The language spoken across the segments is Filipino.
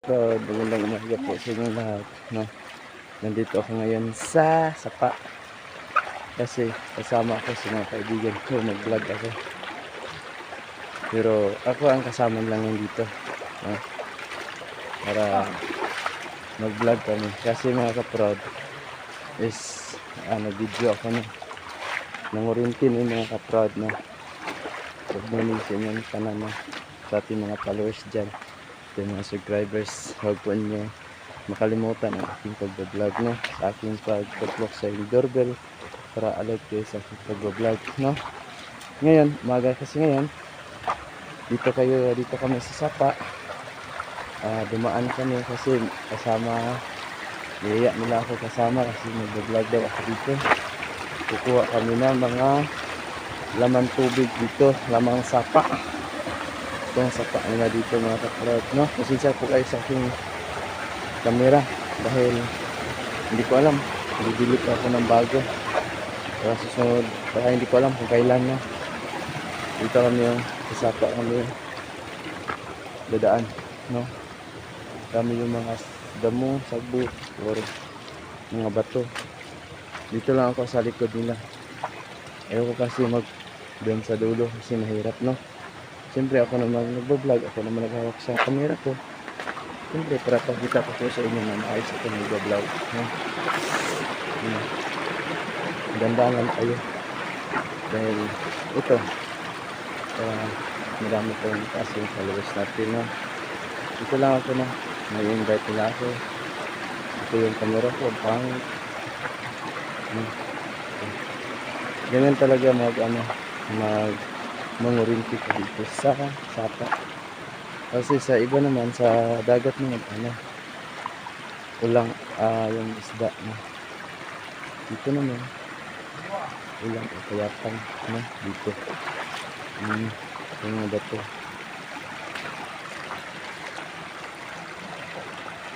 So, magandang umaga po sa inyong lahat. No? Nandito ako ngayon sa Sapa. Kasi kasama ako sa mga kaibigan ko. Mag-vlog ako. Pero ako ang kasama lang nandito. No? Para mag-vlog kami. Kasi mga kaprod is video ako na. Nangurintin yung mga kaprod na. Pag-minisin yung tanan na sa ating mga followers dyan. Yung mga subscribers, huwag po niyo makalimutan ang aking pag-vlog, no? Sa aking pag-vlog sa yung doorbell para alert kayo sa aking pag-vlog, no? Ngayon, umaga kasi ngayon, dito kami sa Sapa. Dumaan kami kasi kasama, niyaya nila ako kasama kasi mag-vlog daw ako dito. Kukuha kami ng mga laman tubig dito, lamang Sapa. Itong Sapa nila dito mga kaparod, no? Pasensya po kayo sa aking camera dahil hindi ko alam, bibili pa ako ng bago para susunod, kaya hindi ko alam kung kailan na. Dito kami yung sa Sapa kami dadaan, no? Kami yung mga damo, sagbo or mga bato. Dito lang ako sa likod nila. Ayaw ko kasi doon sa dulo kasi mahirap, no? Siyempre ako naman nagbablog, ako naman naghawak sa camera ko. Siyempre para pakita ko sa inyo na maayos ako nagbablog, no? Gandangan kayo dahil ito marami tayong kasi yung followers natin, no? Ito lang ako na may-invite nila ako. Ito yung camera ko, pangit. Ganyan talaga mangurinti ko dito sa Sapa. Kasi sa iba naman sa dagat naman ulang yung isda, no? Dito naman ulang o kayatang, no? Dito yung mga bato,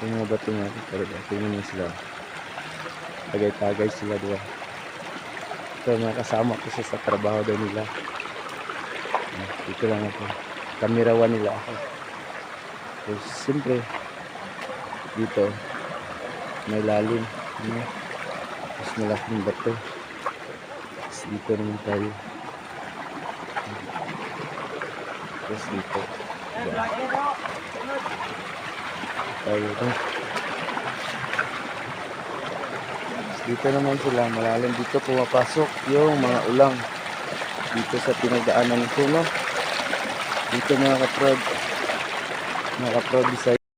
yung mga bato natin talaga. Tingnan mo sila, tagay-tagay sila doon. Ito mga kasama ko sa trabaho daw nila. Dito lang ako, kamerawan nila ako. So siyempre dito may lalim, no? Mas malaking bato. Tapos dito naman tayo. Tapos dito tayo, no? Dito naman sila, malalim dito pumapasok yung mga ulang dito sa pinagdaanan ko, no? Dito mga kaprod Bisaya.